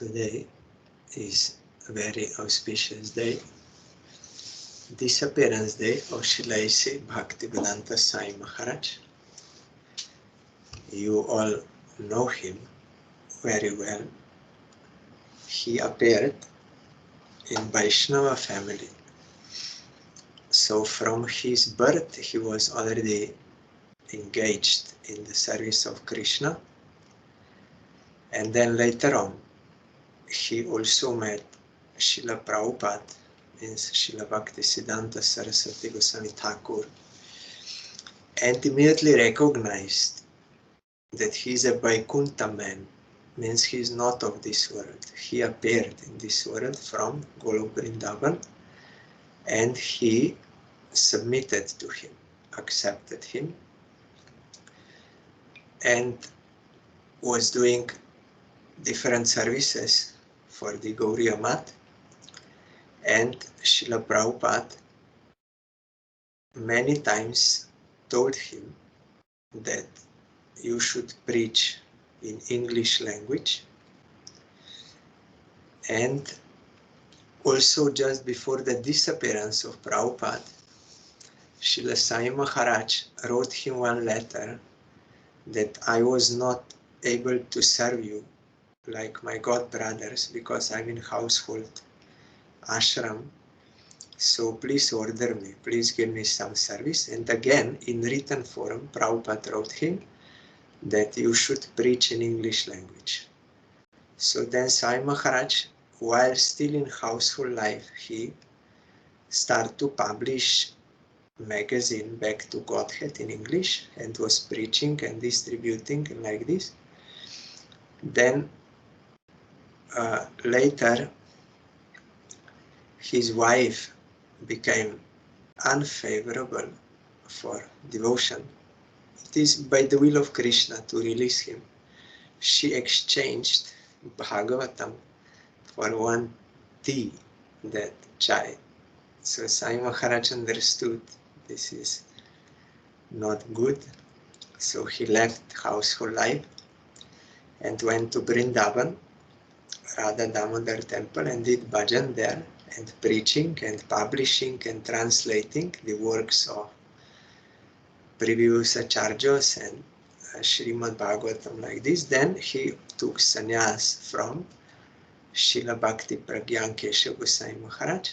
Today is a very auspicious day, Disappearance Day of Srila A.C. Bhaktivedanta Swami Maharaja. You all know him very well. He appeared in Vaishnava family. So from his birth he was already engaged in the service of Krishna. And then later on, he also met Srila Prabhupada, means Srila Bhaktivedanta Swami Thakur, and immediately recognized that he is a Vaikuntha man, means he is not of this world. He appeared in this world from Golok Vrindavan, and he submitted to him, accepted him, and was doing different services for the Gauriya Math. And Srila Prabhupada many times told him that you should preach in English language. And also just before the disappearance of Prabhupada, Srila Swami Maharaj wrote him one letter that I was not able to serve you like my god brothers because I'm in household ashram. So please order me, please give me some service. And again, in written form, Prabhupada wrote him that you should preach in English language. So then Swami Maharaj, while still in household life, he started to publish magazine Back to Godhead in English and was preaching and distributing like this. Then later, his wife became unfavorable for devotion. It is by the will of Krishna to release him. She exchanged Bhagavatam for one tea, that chai. So Swami Maharaj understood this is not good. So he left household life and went to Vrindavan, Radha Damodar temple, and did bhajan there, and preaching and publishing and translating the works of previous acharyas and Srimad Bhagavatam like this. Then he took sannyas from Srila Bhakti Pragyan Keshav Goswami Maharaj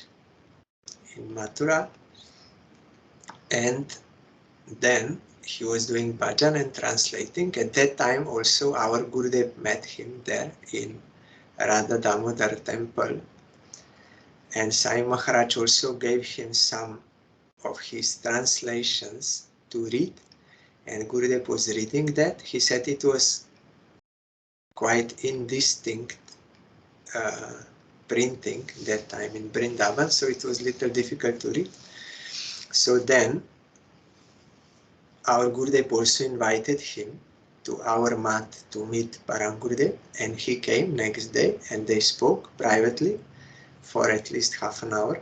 in Mathura, and then he was doing bhajan and translating. At that time also our Gurudev met him there in Radha Damodar temple, and Swami Maharaj also gave him some of his translations to read, and Gurudev was reading that. He said it was quite indistinct printing that time in Vrindavan, so it was little difficult to read. So then our Gurudev also invited him to our mat to meet Param Gurudev, and he came next day and they spoke privately for at least half an hour.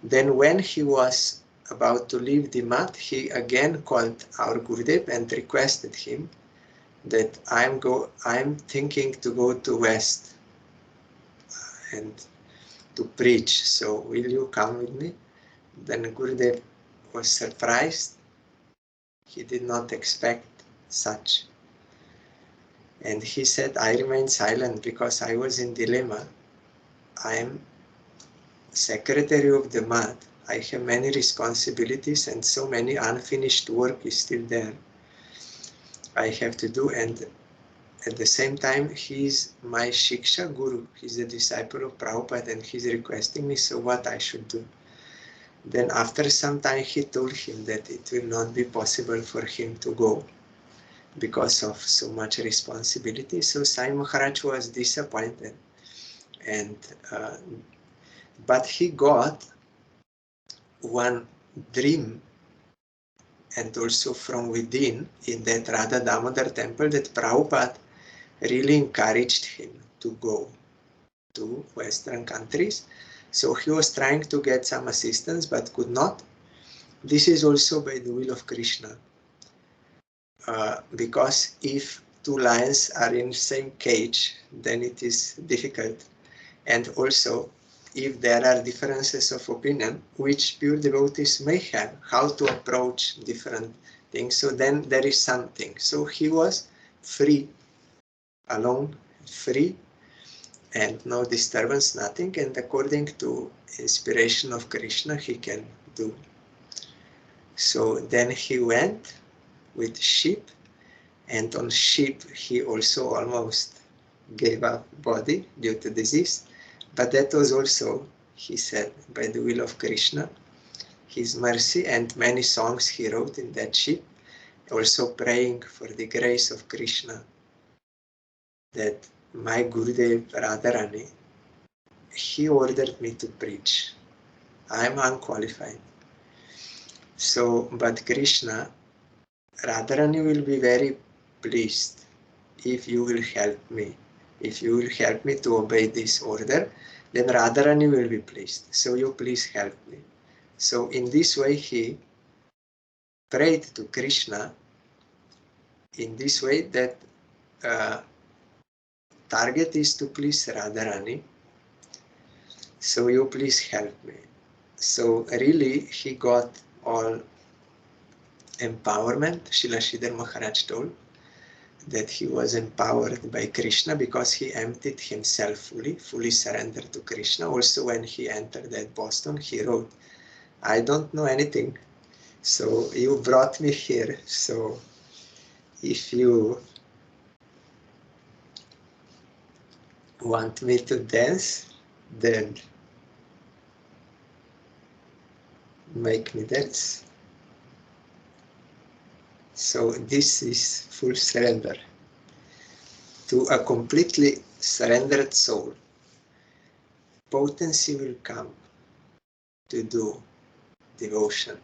Then when he was about to leave the mat, he again called our Gurudev and requested him that I'm thinking to go to West and to preach, so will you come with me? Then Gurudev was surprised. He did not expect such. And he said, I remained silent because I was in dilemma. I am secretary of the mat. I have many responsibilities and so many unfinished work is still there. I have to do, and at the same time he is my Shiksha Guru. He's a disciple of Prabhupada and he's requesting me, so what I should do? Then after some time he told him that it will not be possible for him to go because of so much responsibility. So Swami Maharaj was disappointed, and but he got one dream, and also from within in that Radha Damodar temple, that Prabhupada really encouraged him to go to Western countries. So he was trying to get some assistance but could not. This is also by the will of Krishna. Because if two lions are in same cage, then it is difficult. And also, if there are differences of opinion, which pure devotees may have, how to approach different things, so then there is something. So he was free, alone, free, and no disturbance, nothing, and according to inspiration of Krishna, he can do. So then he went with sheep, and on sheep he also almost gave up body due to disease, but that was also, he said, by the will of Krishna, his mercy, and many songs he wrote in that sheep, also praying for the grace of Krishna, that my Gurudev Radharani, he ordered me to preach. I am unqualified. So, but Krishna, Radharani will be very pleased if you will help me. If you will help me to obey this order, then Radharani will be pleased. So you please help me. So in this way he prayed to Krishna in this way that target is to please Radharani. So you please help me. So really he got all empowerment. Srila Sridhar Maharaj told that he was empowered by Krishna because he emptied himself fully surrendered to Krishna. Also when he entered that Boston, he wrote, I don't know anything, so you brought me here, so if you want me to dance, then make me dance. So this is full surrender. To a completely surrendered soul, potency will come to do devotion.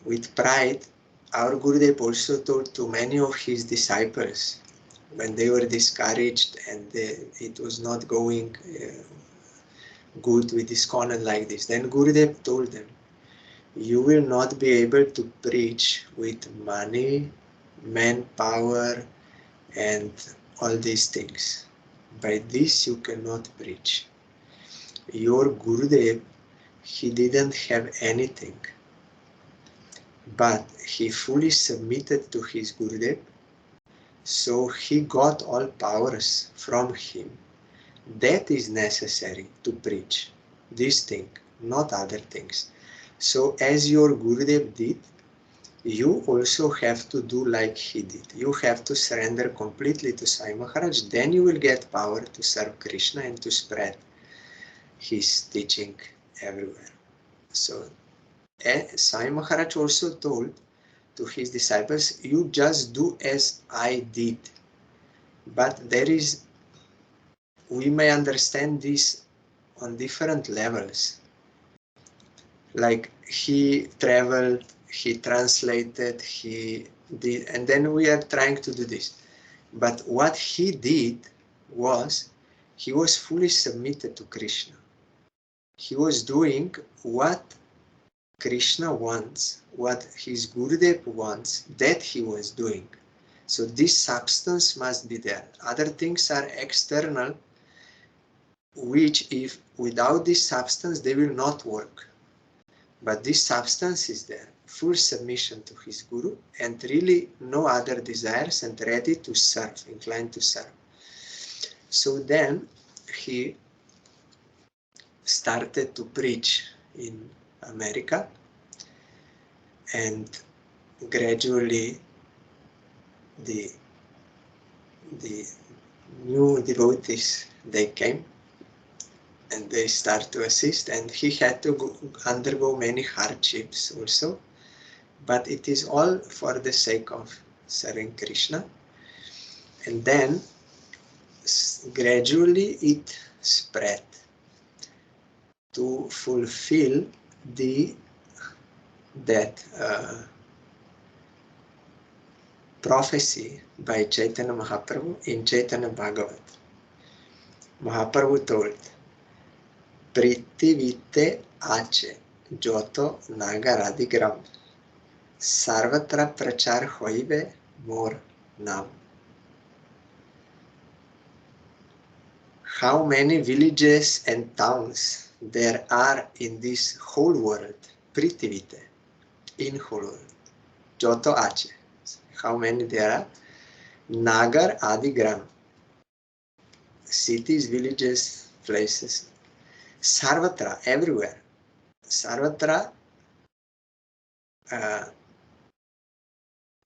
With pride, our Gurudev also told to many of his disciples, when they were discouraged and it was not going good with ISKCON and like this, then Gurudev told them, you will not be able to preach with money, manpower, and all these things. By this you cannot preach. Your Gurudev, he didn't have anything, but he fully submitted to his Gurudev, so he got all powers from him. That is necessary to preach this thing, not other things. So as your Gurudev did, you also have to do like he did. You have to surrender completely to Swami Maharaj, then you will get power to serve Krishna and to spread his teaching everywhere. So Swami Maharaj also told to his disciples, you just do as I did. But there is, we may understand this on different levels. Like he traveled, he translated, he did, and then we are trying to do this. But what he did was, he was fully submitted to Krishna. He was doing what Krishna wants, what his Gurudev wants, that he was doing. So this substance must be there. Other things are external, which if without this substance, they will not work. But this substance is there, full submission to his Guru, and really no other desires, and ready to serve, inclined to serve. So then he started to preach in America, and gradually the new devotees, they came and they start to assist, and he had to undergo many hardships also, but it is all for the sake of serving Krishna. And then gradually it spread to fulfill that prophecy by Chaitanya Mahaprabhu in Chaitanya Bhagavat. Mahaprabhu told, Prithivite ache joto nagaradigram sarvatra prachar hoibe mor nam. how many villages and towns there are in this whole world, Prithivite, in whole world, Joto Ache, how many there are, Nagar Adi Gram, cities, villages, places, Sarvatra, everywhere, Sarvatra,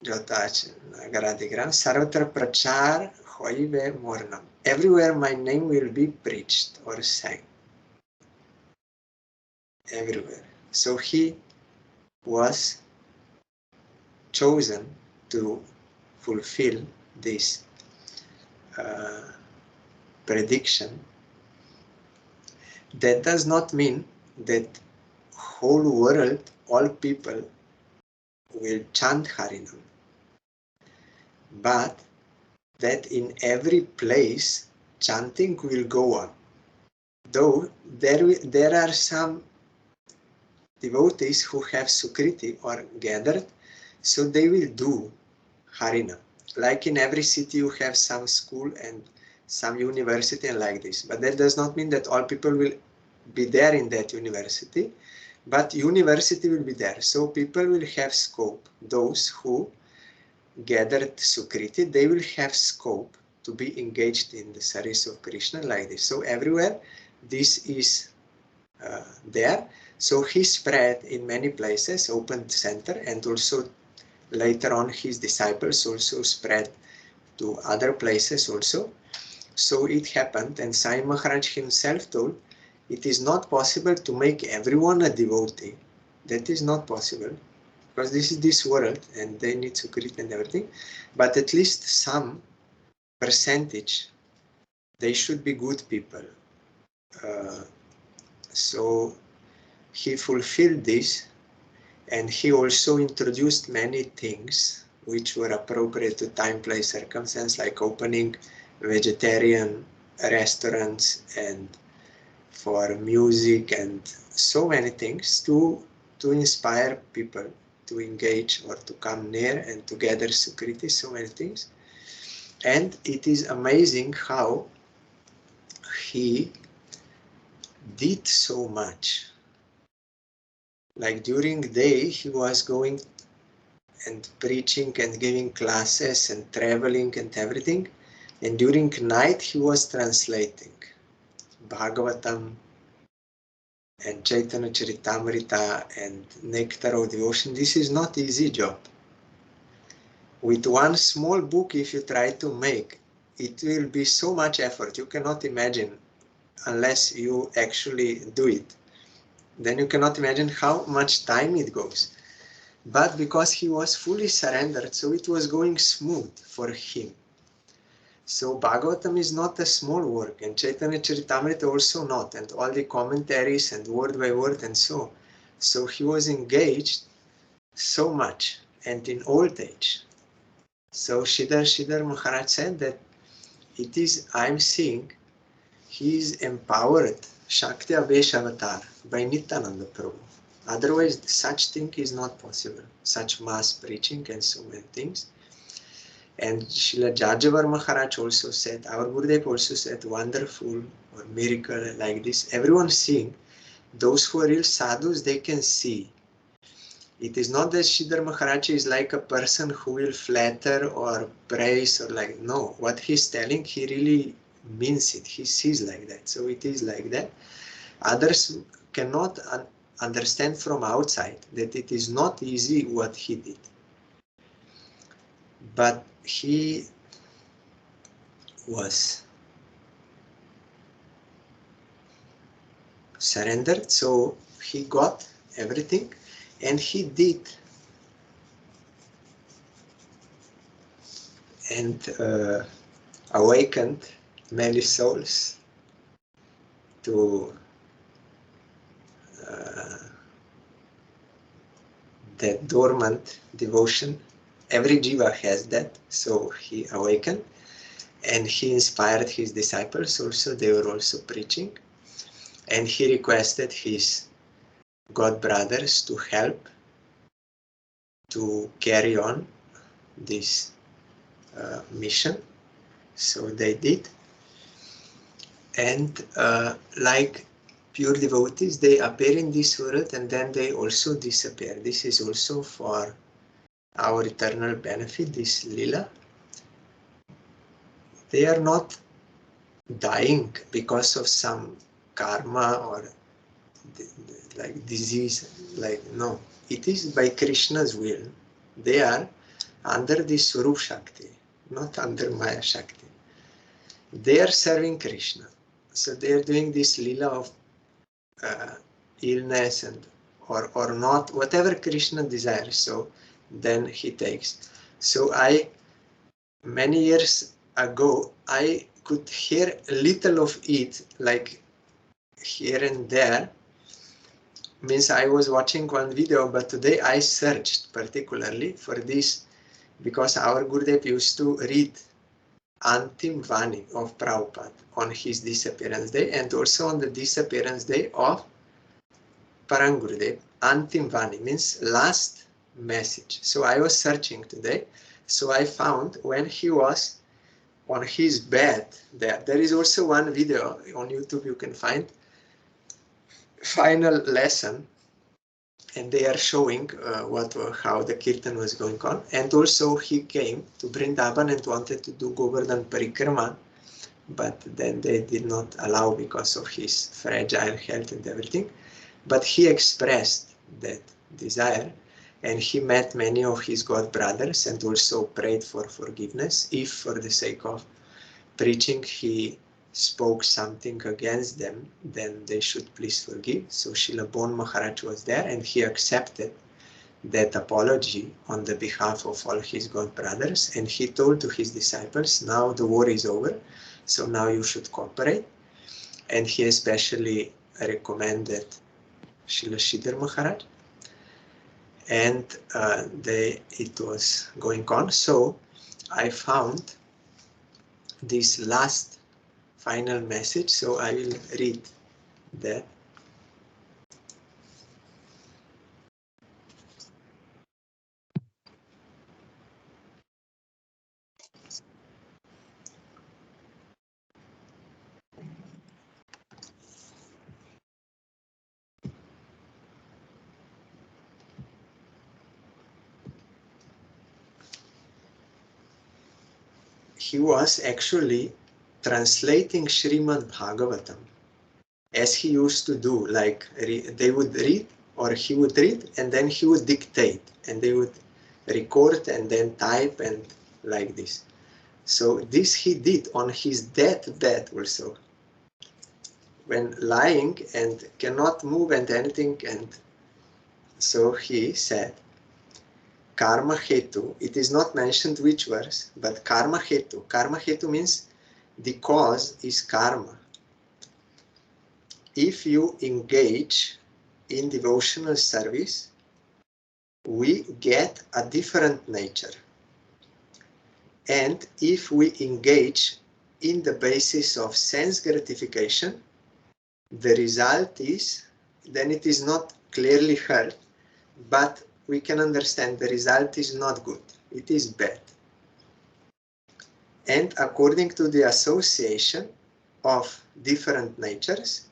Joto Ache, Nagar Adi Gram, Sarvatra Prachar Hoive Mornam, everywhere my name will be preached or sang, everywhere. So he was chosen to fulfill this prediction. That does not mean that whole world, all people will chant Harinam, but that in every place chanting will go on. Though there are some devotees who have Sukriti or gathered, so they will do Harinam. Like in every city you have some school and some university and like this. But that does not mean that all people will be there in that university, but university will be there. So people will have scope. Those who gathered Sukriti, they will have scope to be engaged in the service of Krishna like this. So everywhere this is there. So he spread in many places, opened center, and also later on his disciples also spread to other places also. So it happened, and Sai Maharaj himself told, it is not possible to make everyone a devotee. That is not possible, because this is this world and they need Sukriti and everything. But at least some percentage, they should be good people. So he fulfilled this, and he also introduced many things which were appropriate to time, place, circumstance, like opening vegetarian restaurants and for music and so many things to inspire people to engage or to come near and to gather Sukriti, so many things. And it is amazing how he did so much. Like during the day he was going and preaching and giving classes and traveling and everything, and during night he was translating Bhagavatam and Chaitanya Charitamrita and Nectar of Devotion. This is not easy job. With one small book, if you try to make, it will be so much effort. You cannot imagine unless you actually do it. Then you cannot imagine how much time it goes. But because he was fully surrendered, so it was going smooth for him. So Bhagavatam is not a small work, and Chaitanya Charitamrita also not, and all the commentaries and word by word and so. So he was engaged so much, and in old age. So Sridhar Maharaj said that it is, I'm seeing, he is empowered, Shakti Avesh Avatar, by Nityananda Prabhu. Otherwise, such thing is not possible, such mass preaching and so many things. And Srila Jajavar Maharaj also said, our Gurudev also said, wonderful or miracle like this. Everyone seeing, those who are real sadhus, they can see. It is not that Sridhar Maharaj is like a person who will flatter or praise or like, no, what he's telling, he really means it. He sees like that. So it is like that. Others cannot understand from outside that it is not easy what he did. But he was surrendered, so he got everything, and he did. And awakened many souls to that dormant devotion. Every jiva has that, so he awakened, and he inspired his disciples also. They were also preaching, and he requested his god brothers to help to carry on this mission. So they did, And like pure devotees, they appear in this world and then they also disappear. This is also for our eternal benefit, this lila. They are not dying because of some karma or like disease, like no. It is by Krishna's will. They are under the Swarup Shakti, not under Maya Shakti. They are serving Krishna. So they are doing this lila of illness and or not, whatever Krishna desires. So then he takes. So many years ago, I could hear a little of it, like here and there. Means I was watching one video, but today I searched particularly for this because our Gurudev used to read Antim Vani of Prabhupada on his disappearance day and also on the disappearance day of Parang Gurudev. Antim Vani means last message. So I was searching today. So I found when he was on his bed there is also one video on YouTube you can find, final lesson, and they are showing how the kirtan was going on. And also he came to Vrindavan and wanted to do Govardhan Parikrama, but then they did not allow because of his fragile health and everything. But he expressed that desire, and he met many of his god brothers and also prayed for forgiveness. If for the sake of preaching he spoke something against them, then they should please forgive. So Srila Bon Maharaj was there and he accepted that apology on the behalf of all his god brothers, and he told to his disciples, now the war is over, so now you should cooperate. And he especially recommended Srila Sridhar Maharaj, and it was going on. So I found this last final message, so I will read that. He was actually translating Srimad Bhagavatam as he used to do, like they would read or he would read and then he would dictate and they would record and then type and like this. So this he did on his deathbed also, when lying and cannot move and anything. And so he said, Karma Hetu, it is not mentioned which verse, but Karma Hetu. Karma Hetu means the cause is karma. If you engage in devotional service, we get a different nature. And if we engage in the basis of sense gratification, the result is, then it is not clearly heard, but we can understand the result is not good, it is bad. And according to the association of different natures,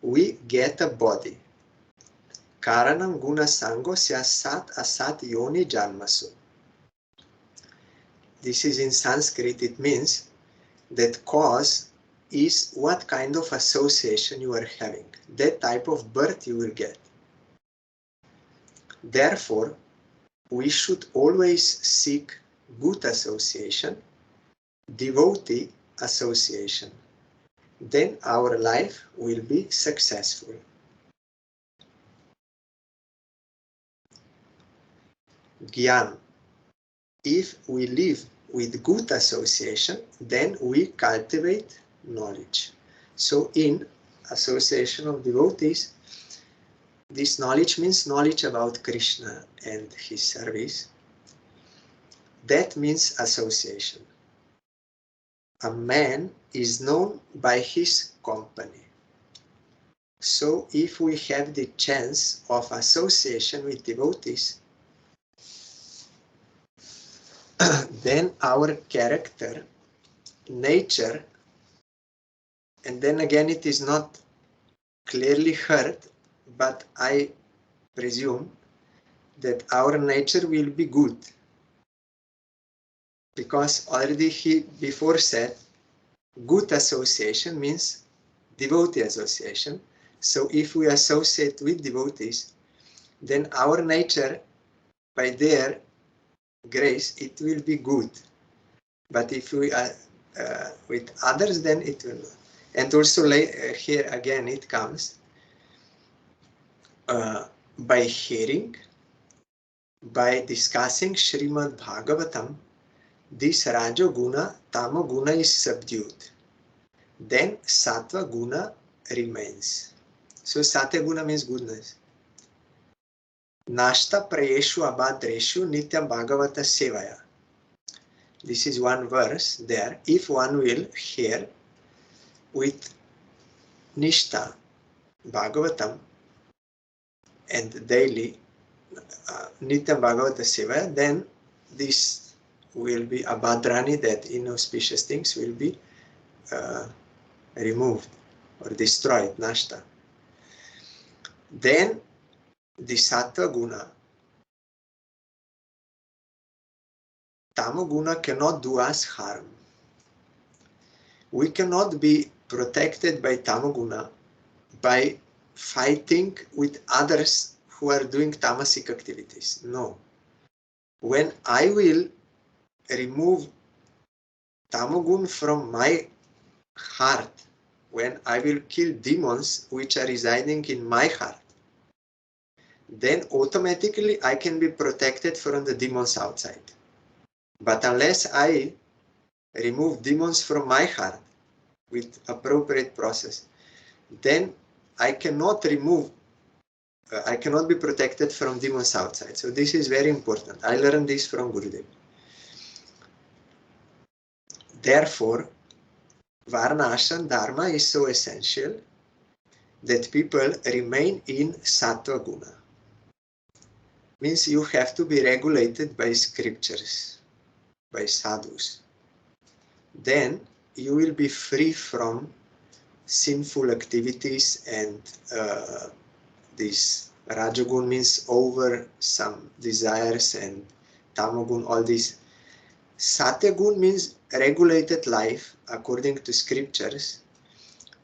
we get a body. Karanam guna sango sya sat asat yoni janmasu. This is in Sanskrit, it means that cause is what kind of association you are having. That type of birth you will get. Therefore, we should always seek good association, devotee association. Then our life will be successful. Gyan. If we live with good association, then we cultivate knowledge. So in association of devotees, this knowledge means knowledge about Krishna and his service. That means association. A man is known by his company. So if we have the chance of association with devotees, then our character, nature And then again, it is not clearly heard, but I presume that our nature will be good. Because already he before said, good association means devotee association. So if we associate with devotees, then our nature, by their grace, it will be good. But if we are with others, then it will not. And also here again it comes by hearing, by discussing Srimad Bhagavatam, this Rajoguna, Tamoguna is subdued. Then Sattva Guna remains. So Satya Guna means goodness. Nashta Prayeshu Abhadreshu Nityam Bhagavata Sevaya. This is one verse there. If one will hear with Nishta Bhagavatam and daily Nityam Bhagavata Sevaya, then this will be Abhadrani, that inauspicious things will be removed or destroyed, Nashta. Then the Sattva Guna, Tamoguna cannot do us harm. We cannot be protected by Tamoguna by fighting with others who are doing tamasic activities. No. When I will remove Tamogun from my heart, when I will kill demons which are residing in my heart, then automatically I can be protected from the demons outside. But unless I remove demons from my heart with appropriate process, then I cannot I cannot be protected from demons outside. So this is very important. I learned this from Gurudev. Therefore, Varnashram Dharma is so essential that people remain in Sattva Guna. Means you have to be regulated by scriptures, by sadhus. Then you will be free from sinful activities, and this Rajagun means over some desires, and Tamagun, all this. Satyagun means regulated life according to scriptures,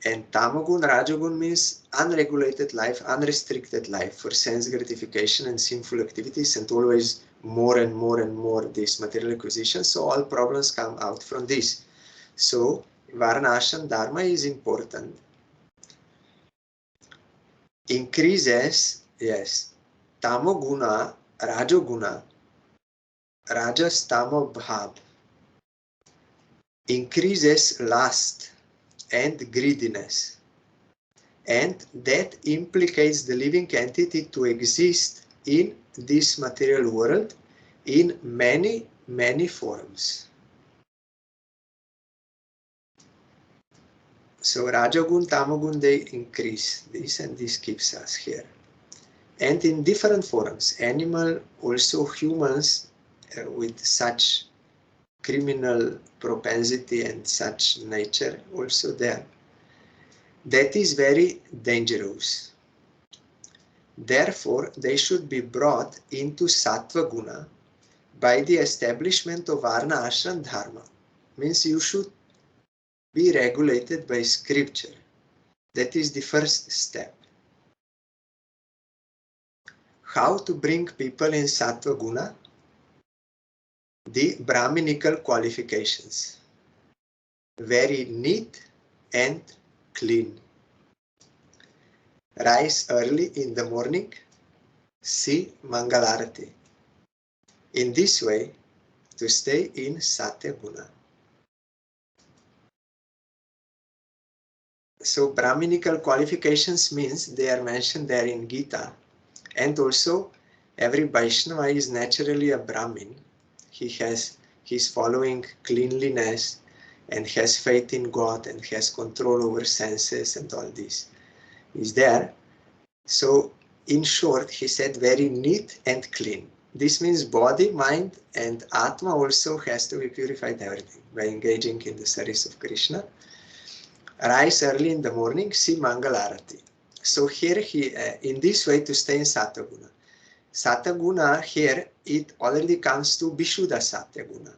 and Tamagun, Rajagun means unregulated life, unrestricted life for sense gratification and sinful activities, and always more and more and more this material acquisition. So all problems come out from this. So Varnashram Dharma is important. Increases, yes, Tamoguna, Rajoguna, Rajas Tamo Bhav, increases lust and greediness, and that implicates the living entity to exist in this material world in many, many forms. So Rajagun, Tamagun, they increase this, and this keeps us here. And in different forms, animal, also humans with such criminal propensity and such nature also there. That is very dangerous. Therefore, they should be brought into Sattva Guna by the establishment of Varna Ashram Dharma. Means you should be regulated by scripture. That is the first step. How to bring people in Sattva Guna? The Brahminical qualifications. Very neat and clean. Rise early in the morning, see Mangalarati. In this way, to stay in Satya Guna. So Brahminical qualifications means they are mentioned there in Gita. And also, every Vaishnava is naturally a Brahmin. He's following cleanliness and has faith in God and has control over senses and all this is there. So in short, he said very neat and clean. This means body, mind, and Atma also has to be purified everything by engaging in the service of Krishna. Rise early in the morning, see Mangal Arati. So here he, in this way to stay in Sataguna. Sataguna here, it already comes to Vishuddha Satyaguna.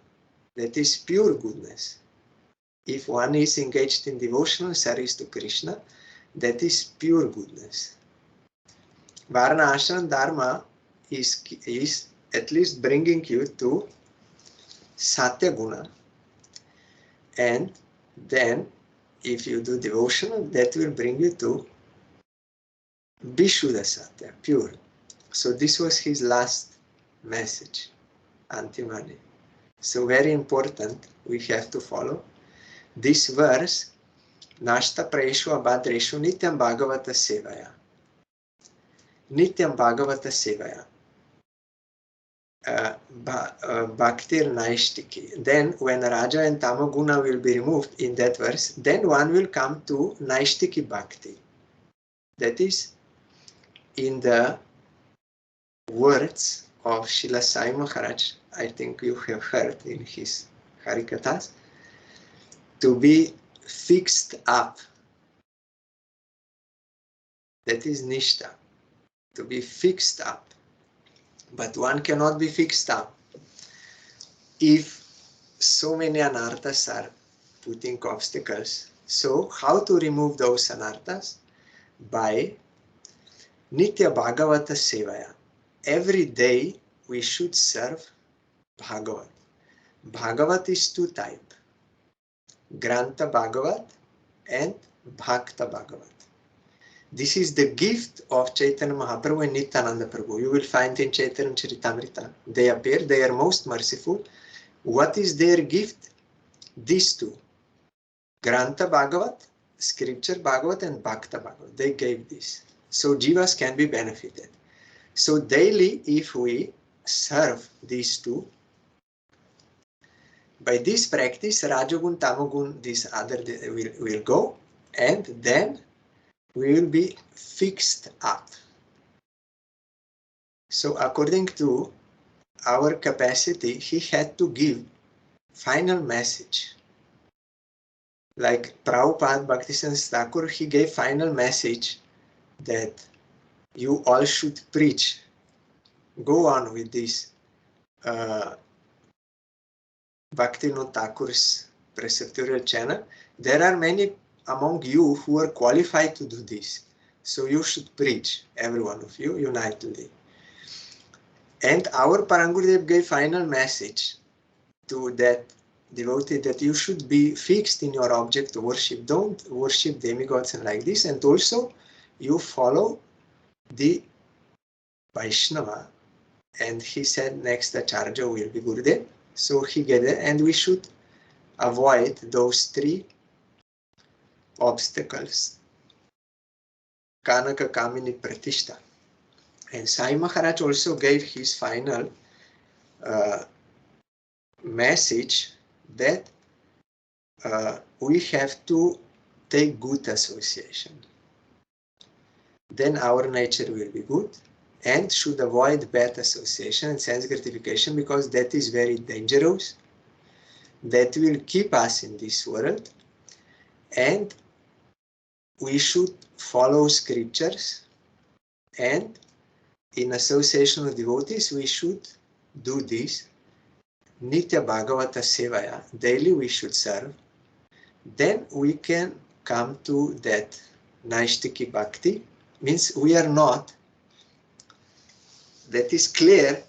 That is pure goodness. If one is engaged in devotional service to Krishna, that is pure goodness. Varna Ashram Dharma is at least bringing you to Satyaguna. And then, if you do devotional, that will bring you to Vishuddha Satya, pure. So this was his last message, Antimani. So very important, we have to follow this verse, Nashta Praeshu Abhadreshu Nityam Bhagavata Sevaya. Nityam Bhagavata Sevaya. Bhaktir Naishtiki. Then when Raja and Tamaguna will be removed in that verse, then one will come to Naishtiki Bhakti. That is in the words of Srila Sai Maharaj, I think you have heard in his Harikathas, to be fixed up. That is Nishta, to be fixed up. But one cannot be fixed up if so many anarthas are putting obstacles. So how to remove those anarthas? By Nitya Bhagavata Sevaya. Every day we should serve Bhagavat. Bhagavat is two types, Granta Bhagavat and Bhakta Bhagavat. This is the gift of Chaitanya Mahaprabhu and Nityananda Prabhu. You will find in Chaitanya Charitamrita. They appear, they are most merciful. What is their gift? These two. Granta Bhagavat, Scripture Bhagavat and Bhakta Bhagavat. They gave this. So Jivas can be benefited. So daily, if we serve these two, by this practice, Rajagun, Tamagun, this other will go, and then we will be fixed up. So according to our capacity, he had to give final message. Like Prabhupada Bhaktisiddhanta Thakur, he gave final message that you all should preach. Go on with this. Bhaktivinoda Thakur's preceptorial channel. There are many among you who are qualified to do this. So you should preach, every one of you, unitedly. And our Parangurudev gave final message to that devotee that you should be fixed in your object of worship. Don't worship demigods and like this. And also you follow the Vaishnava. And he said next acharya will be Gurudev. So he get it, and we should avoid those three obstacles. Kanaka, Kamini, Pratishta. And Sai Maharaj also gave his final message that we have to take good association. Then our nature will be good, and should avoid bad association and sense gratification, because that is very dangerous. That will keep us in this world, and we should follow scriptures, and in association with devotees we should do this. Nitya Bhagavata Sevaya, daily we should serve. Then we can come to that Naishtiki Bhakti, means we are not. That is clear.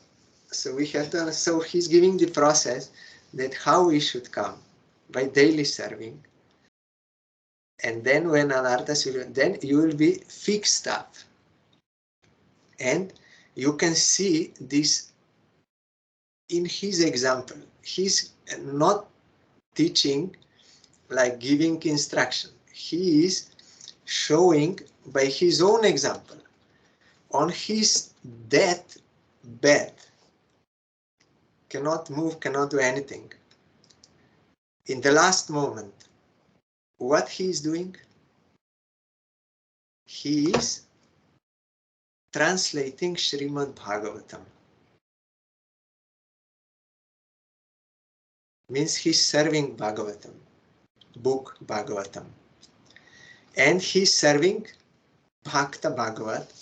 So we have to, so he's giving the process that how we should come, by daily serving. And then when anarthas will, then you will be fixed up. And you can see this in his example. He's not teaching like giving instruction. He is showing by his own example. On his deathbed, cannot move, cannot do anything. In the last moment, what he is doing? He is translating Srimad Bhagavatam. Means he's serving Bhagavatam, book Bhagavatam. And he's serving Bhakta Bhagavat.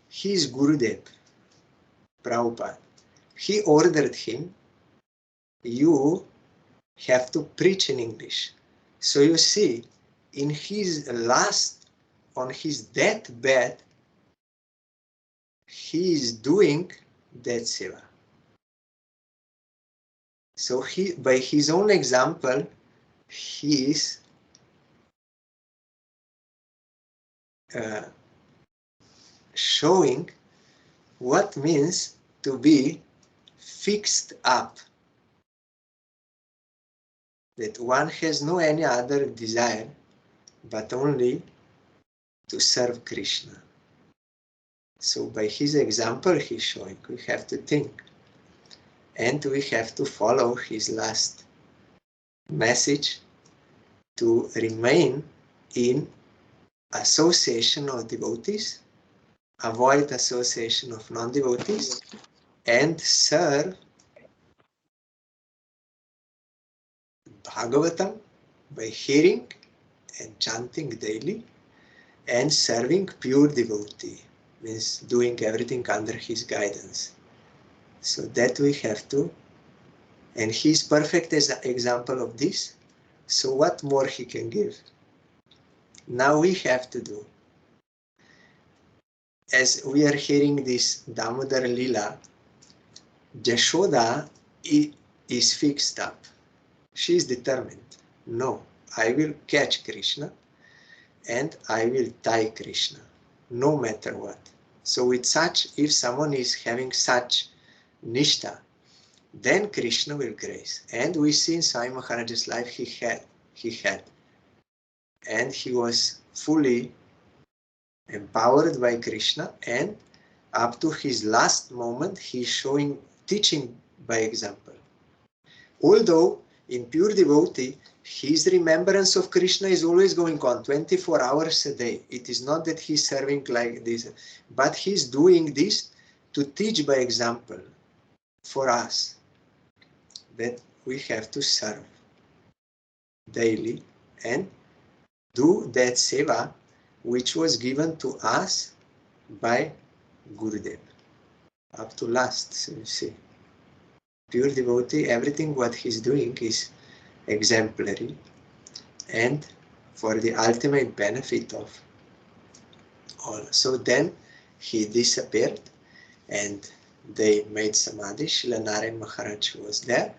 His Gurudev, Prabhupada. He ordered him, you have to preach in English. So you see, in his on his deathbed, he is doing that seva. So he, by his own example, he is showing what means to be fixed up, that one has no any other desire but only to serve Krishna. So by his example he's showing, we have to think, and we have to follow his last message to remain in association of devotees, avoid association of non-devotees, and serve Bhagavatam by hearing and chanting daily, and serving pure devotee, means doing everything under his guidance. So that we have to, and he is perfect as an example of this. So what more he can give? Now we have to do. As we are hearing this Damodar Lila, Jashoda is fixed up. She is determined. No, I will catch Krishna and I will tie Krishna, no matter what. So with such, if someone is having such nishta, then Krishna will grace. And we see in Swami Maharaja's life he had. And he was fully empowered by Krishna, and up to his last moment he is showing, teaching by example. Although in pure devotee, his remembrance of Krishna is always going on 24 hours a day. It is not that he's serving like this, but he's doing this to teach by example for us, that we have to serve daily and do that seva which was given to us by Gurudev up to last. So you see, pure devotee, everything what he's doing is exemplary and for the ultimate benefit of all. So then he disappeared and they made samadhi. Srila Narayan Maharaj was there,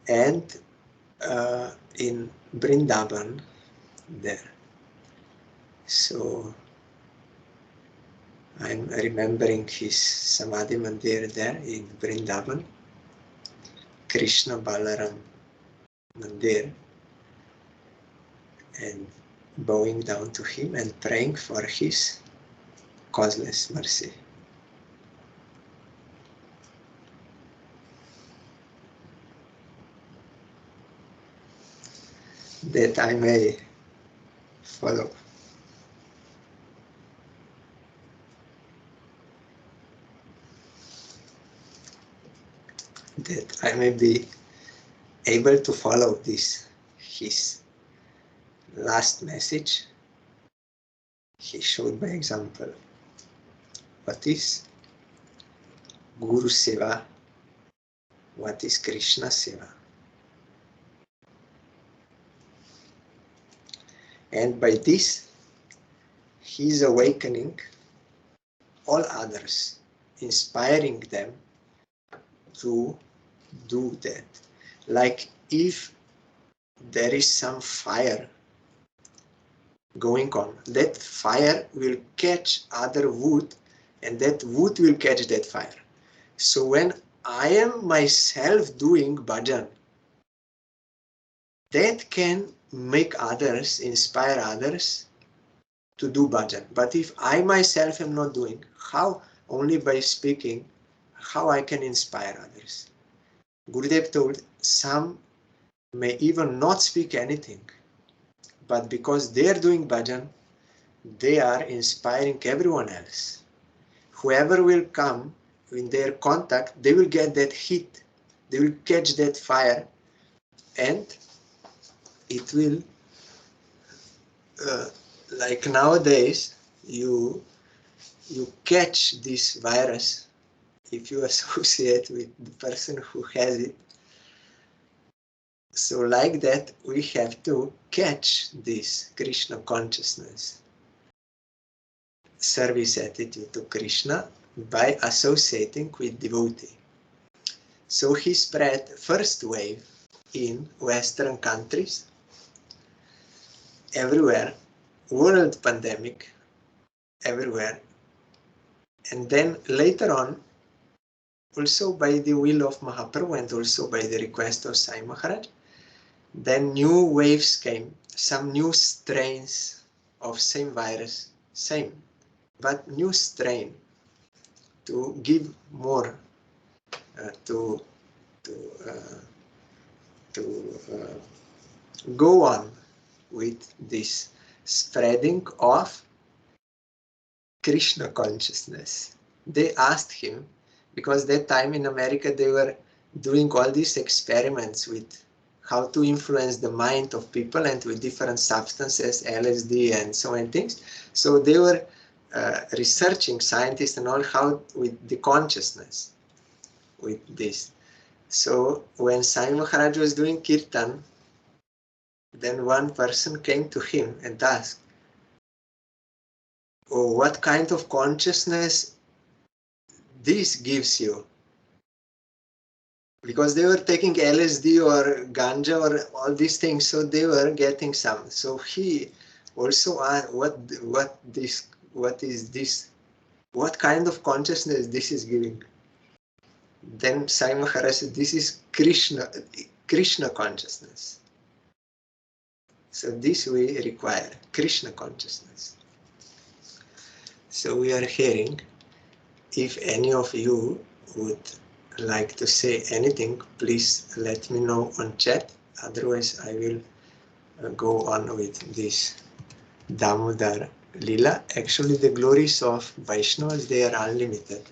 and in Vrindavan there. So I'm remembering his samadhi mandir there in Vrindavan, Krishna Balaram mandir, and bowing down to him and praying for his causeless mercy. That I may follow. That I may be able to follow this, his last message. He showed by example what is Guru Seva, what is Krishna Seva. And by this, he is awakening all others, inspiring them to do that. Like if there is some fire going on, that fire will catch other wood and that wood will catch that fire. So when I am myself doing bhajan, that can make others, inspire others to do bhajan. But if I myself am not doing, how? Only by speaking, how I can inspire others? Gurudev told, some may even not speak anything, but because they are doing bhajan, they are inspiring everyone else. Whoever will come in their contact, they will get that heat, they will catch that fire, and it will like nowadays, you catch this virus if you associate with the person who has it. So like that, we have to catch this Krishna consciousness, service attitude to Krishna, by associating with devotee. So he spread first wave in Western countries, everywhere, world pandemic, everywhere. And then later on, also by the will of Mahaprabhu and also by the request of Sai Maharaj, then new waves came, some new strains of same virus, same, but new strain to give more, to go on with this spreading of Krishna consciousness. They asked him, because that time in America they were doing all these experiments with how to influence the mind of people and with different substances, LSD and so many things. So they were researching, scientists and all, how with the consciousness, with this. So when Sai Maharaj was doing kirtan, then one person came to him and asked, "Oh, what kind of consciousness this gives you?" Because they were taking LSD or ganja or all these things, so they were getting some. So he also asked, what is this? What kind of consciousness this is giving? Then Sai Maharaj said, "This is Krishna consciousness." So this we require, Krishna consciousness. So we are hearing, if any of you would like to say anything, please let me know on chat. Otherwise, I will go on with this Damodar Lila. Actually, the glories of Vaishnavas, they are unlimited.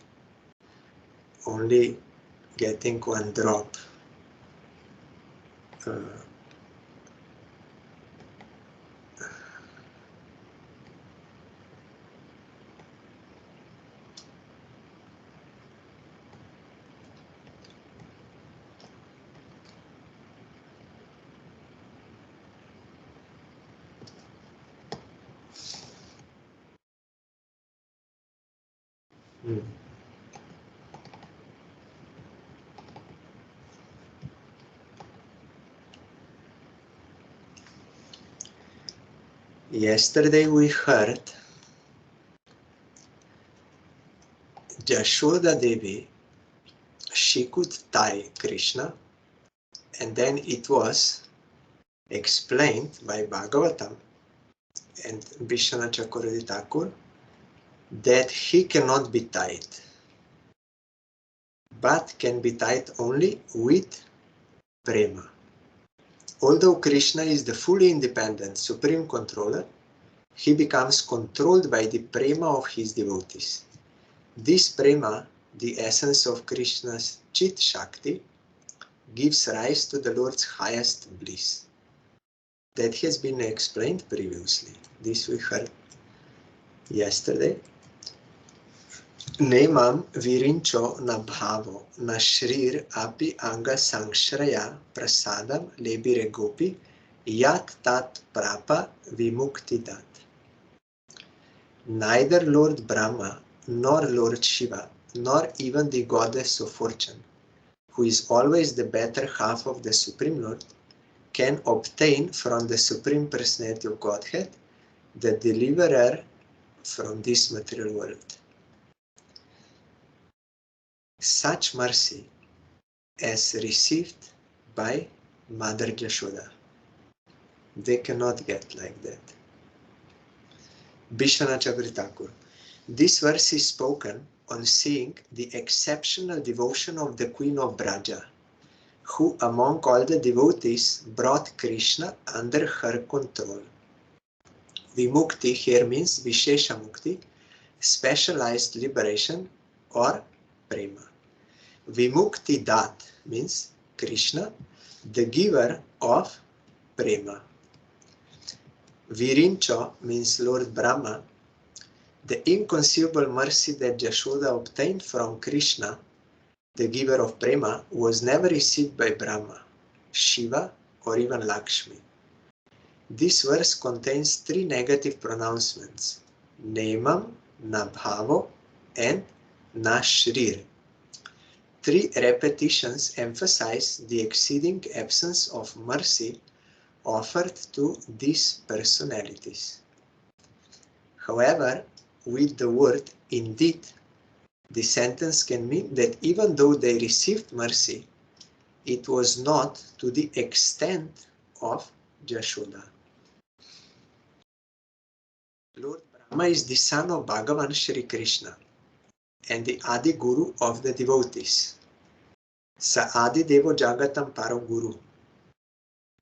Only getting one drop. Yesterday we heard Jashoda Devi, she could tie Krishna, and then it was explained by Bhagavatam and Vishwanath Chakravarti Thakur that he cannot be tied, but can be tied only with prema. Although Krishna is the fully independent supreme controller, he becomes controlled by the prema of his devotees. This prema, the essence of Krishna's Chit Shakti, gives rise to the Lord's highest bliss. That has been explained previously. This we heard yesterday. Nemam virincho na bhavo na shrir api anga sangshraya prasadam lebire gopi yat tat prapa vimukti dat. Neither Lord Brahma nor Lord Shiva nor even the goddess of fortune, who is always the better half of the Supreme Lord, can obtain from the Supreme Personality of Godhead the deliverer from this material world. Such mercy as received by Mother Jashoda, they cannot get like that. Vishwanath Chakravarti Thakur. This verse is spoken on seeing the exceptional devotion of the Queen of Braja, who among all the devotees brought Krishna under her control. Vimukti here means Vishesha Mukti, specialized liberation or prema. Vimukti Dat means Krishna, the giver of prema. Virincho means Lord Brahma. The inconceivable mercy that Jashoda obtained from Krishna, the giver of prema, was never received by Brahma, Shiva, or even Lakshmi. This verse contains three negative pronouncements, Nemam, Nabhavo, and Nashrir. Three repetitions emphasize the exceeding absence of mercy offered to these personalities. However, with the word indeed, the sentence can mean that even though they received mercy, it was not to the extent of Jashoda. Lord Brahma is the son of Bhagavan Shri Krishna and the Adi Guru of the devotees. Sa Adi Devo Jagatam Paro Guru.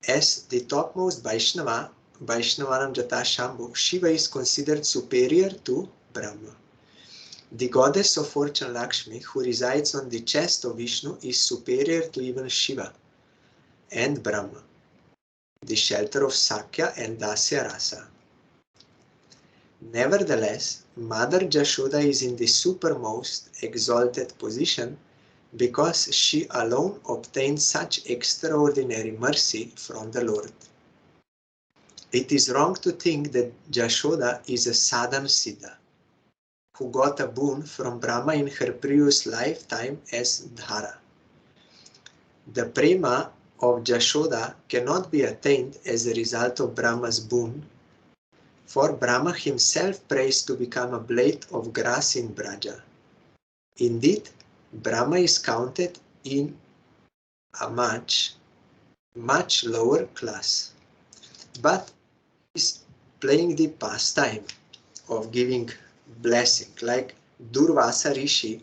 As the topmost Vaishnava, Vaishnavanam Jata Shambhu, Shiva is considered superior to Brahma. The goddess of fortune Lakshmi, who resides on the chest of Vishnu, is superior to even Shiva and Brahma, the shelter of Sakya and Dasya Rasa. Nevertheless, Mother Jashoda is in the supermost exalted position because she alone obtained such extraordinary mercy from the Lord. It is wrong to think that Jashoda is a sadhan siddha, who got a boon from Brahma in her previous lifetime as Dhara. The prema of Jashoda cannot be attained as a result of Brahma's boon, for Brahma himself prays to become a blade of grass in Braja. Indeed, Brahma is counted in a much lower class, but is playing the pastime of giving blessing, like Durvasa Rishi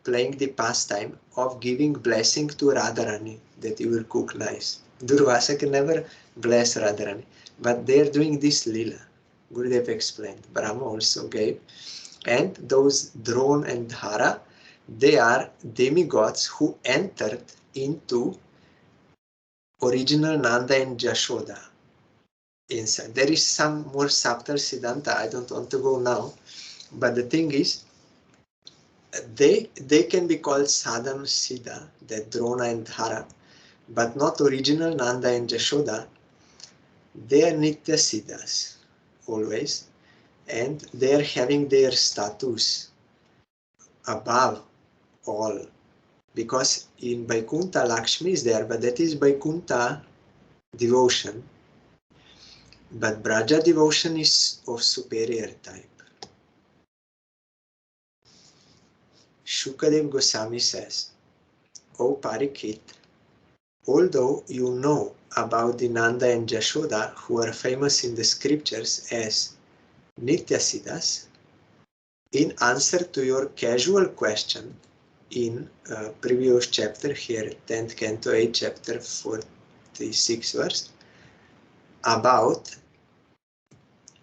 playing the pastime of giving blessing to Radharani, that you will cook nice. Durvasa can never bless Radharani, but they are doing this lila. Gurudev explained. Brahma also gave. And those Drona and Dhara, they are demigods who entered into original Nanda and Jashoda inside. There is some more subtle Siddhanta, I don't want to go now, but the thing is, they can be called Sadhan Siddha, the Drona and Dhara, but not original Nanda and Jashoda. They are Nitya Siddhas, always, and they are having their status above all, because in Vaikuntha Lakshmi is there, but that is Vaikuntha devotion, but Braja devotion is of superior type. Shukadev Goswami says, O Parikshit, although you know about the Nanda and Jashoda, who are famous in the scriptures as Nitya Siddhas, in answer to your casual question in previous chapter here, 10th Canto 8, chapter 46 verse, about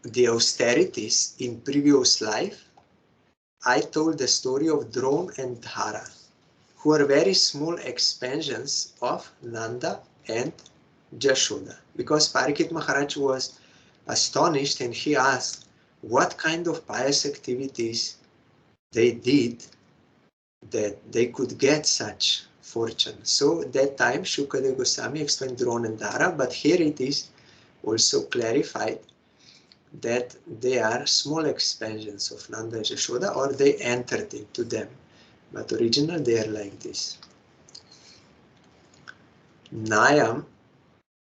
the austerities in previous life, I told the story of Drona and Dhara, who are very small expansions of Nanda and Jashoda. Because Parikshit Maharaj was astonished and he asked what kind of pious activities they did that they could get such fortune. So at that time Shukadeva Goswami explained Drona and Dhara, but here it is also clarified that they are small expansions of Nanda and Jashoda, or they entered into them. But original they are like this. Nayam,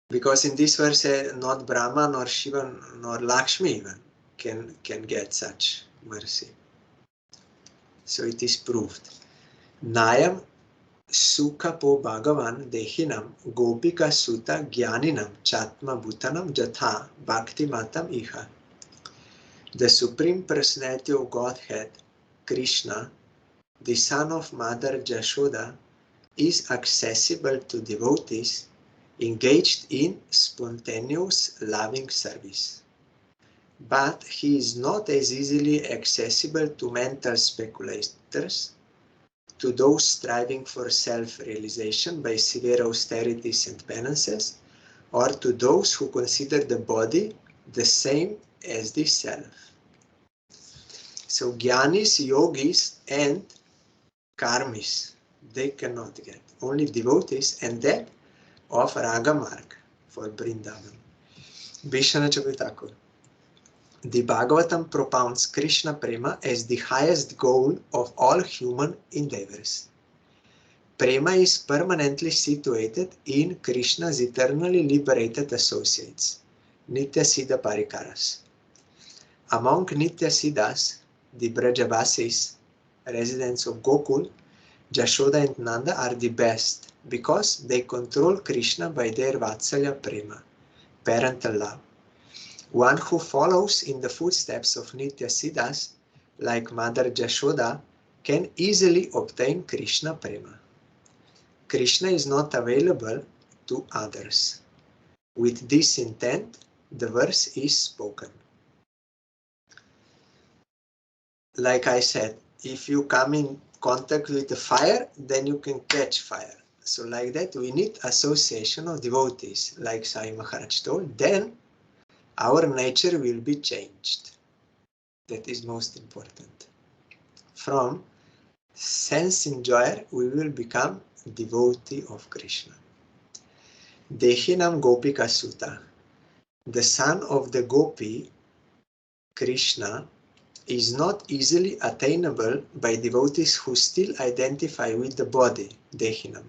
because in this verse not Brahma nor Shiva nor Lakshmi even can get such mercy. So it is proved. Nayam Sukha po Bhagavan Dehinam Gopika Suta Gyaninam Chatma Bhutanam Jatha Bhakti Matam Iha. The Supreme Personality of Godhead, Krishna, the son of Mother Jashoda, is accessible to devotees engaged in spontaneous loving service. But he is not as easily accessible to mental speculators, to those striving for self-realization by severe austerities and penances, or to those who consider the body the same as the self. So Gyanis, Yogis and Karmis, they cannot get. Only devotees, and that of Raga Marg for Vrindavan. Vishnu Thakur. The Bhagavatam propounds Krishna Prema as the highest goal of all human endeavors. Prema is permanently situated in Krishna's eternally liberated associates, Nitya Siddha Parikaras. Among Nitya Siddhas, the Brajavasis, residents of Gokul, Jashoda and Nanda are the best because they control Krishna by their Vatsalya Prema, parental love. One who follows in the footsteps of Nitya Siddhas, like Mother Jashoda, can easily obtain Krishna Prema. Krishna is not available to others. With this intent, the verse is spoken. Like I said, if you come in contact with the fire, then you can catch fire. So like that, we need association of devotees, like Sai Maharaj told, then our nature will be changed. That is most important. From sense enjoyer, we will become devotee of Krishna. Dehinam Gopika Sutta. The son of the Gopi, Krishna, is not easily attainable by devotees who still identify with the body, Dehinam,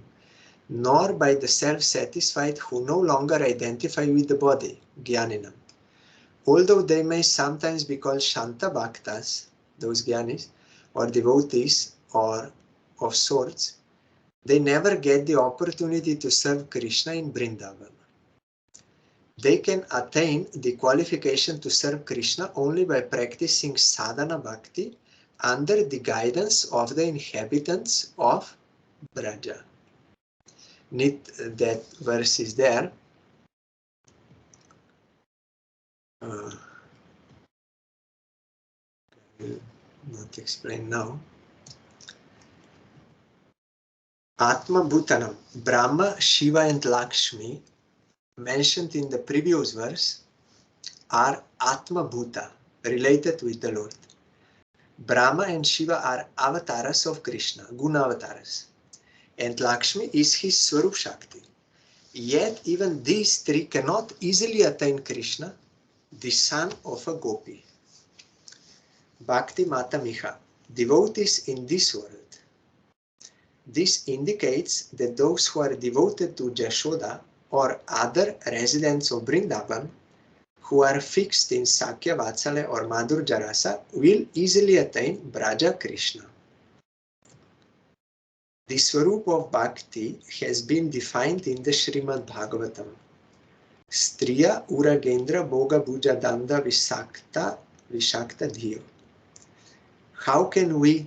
nor by the self-satisfied who no longer identify with the body, Gyaninam. Although they may sometimes be called Shanta Bhaktas, those Gyanis, or devotees or of sorts, they never get the opportunity to serve Krishna in Vrindavan. They can attain the qualification to serve Krishna only by practicing sadhana bhakti under the guidance of the inhabitants of Braja. That verse is there. I will not explain now. Atma Bhutanam, Brahma, Shiva and Lakshmi, mentioned in the previous verse, are Atma Bhuta, related with the Lord. Brahma and Shiva are avatars of Krishna, Guna avatars, and Lakshmi is his Swarup Shakti. Yet even these three cannot easily attain Krishna, the son of a Gopi. Bhakti Mata Miha, devotees in this world. This indicates that those who are devoted to Jashoda or other residents of Vrindavan, who are fixed in Sakya, Vatsalya or Madhur Jarasa, will easily attain Braja Krishna. The Swarup of Bhakti has been defined in the Srimad Bhagavatam. Striya Uragendra Bhoga Bhuja Danda Visakta Dhiyo. How can we,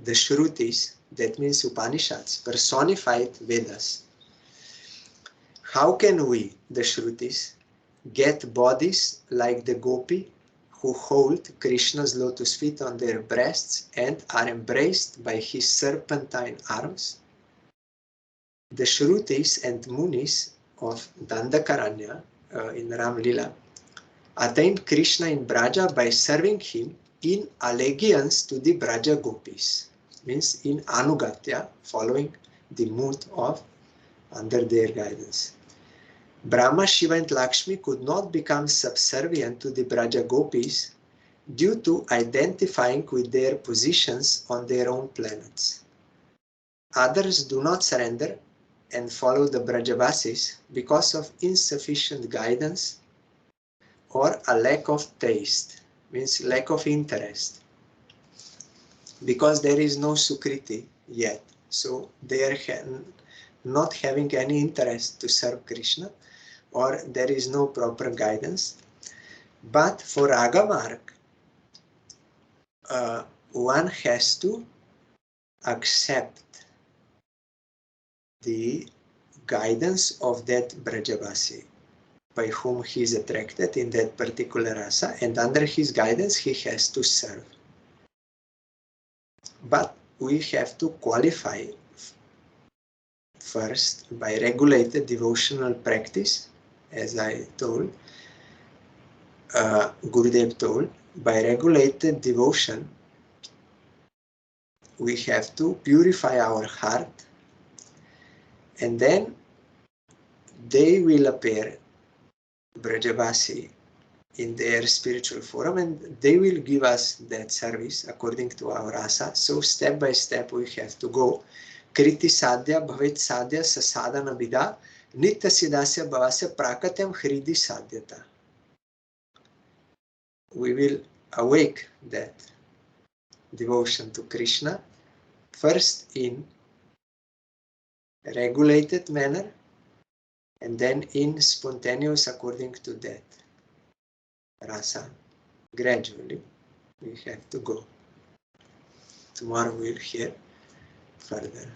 the Shrutis, that means Upanishads, personified Vedas, how can we, the Shrutis, get bodies like the Gopi who hold Krishna's lotus feet on their breasts and are embraced by his serpentine arms? The Shrutis and Munis of Dandakaranya in Ram Lila attained Krishna in Braja by serving him in allegiance to the Braja Gopis, means in Anugatya, following the mood of under their guidance. Brahma, Shiva and Lakshmi could not become subservient to the Braja Gopis due to identifying with their positions on their own planets. Others do not surrender and follow the Brajavasis because of insufficient guidance or a lack of taste, means lack of interest, because there is no Sukriti yet, so they are not having any interest to serve Krishna, or there is no proper guidance. But for Ragamarg, one has to accept the guidance of that Brajavasi by whom he is attracted in that particular rasa, and under his guidance he has to serve. But we have to qualify first by regulated devotional practice, as I told, Gurudev told, by regulated devotion, we have to purify our heart, and then they will appear, Brajavasi, in their spiritual forum, and they will give us that service according to our rasa. So step by step we have to go. Kriti sadhya bhavet sadhya sasadana vida nitya siddhasya bhavasya prakatyam hridi sadhyata. We will awake that devotion to Krishna first in regulated manner, and then in spontaneous according to that rasa. Gradually we have to go. Tomorrow we'll hear further.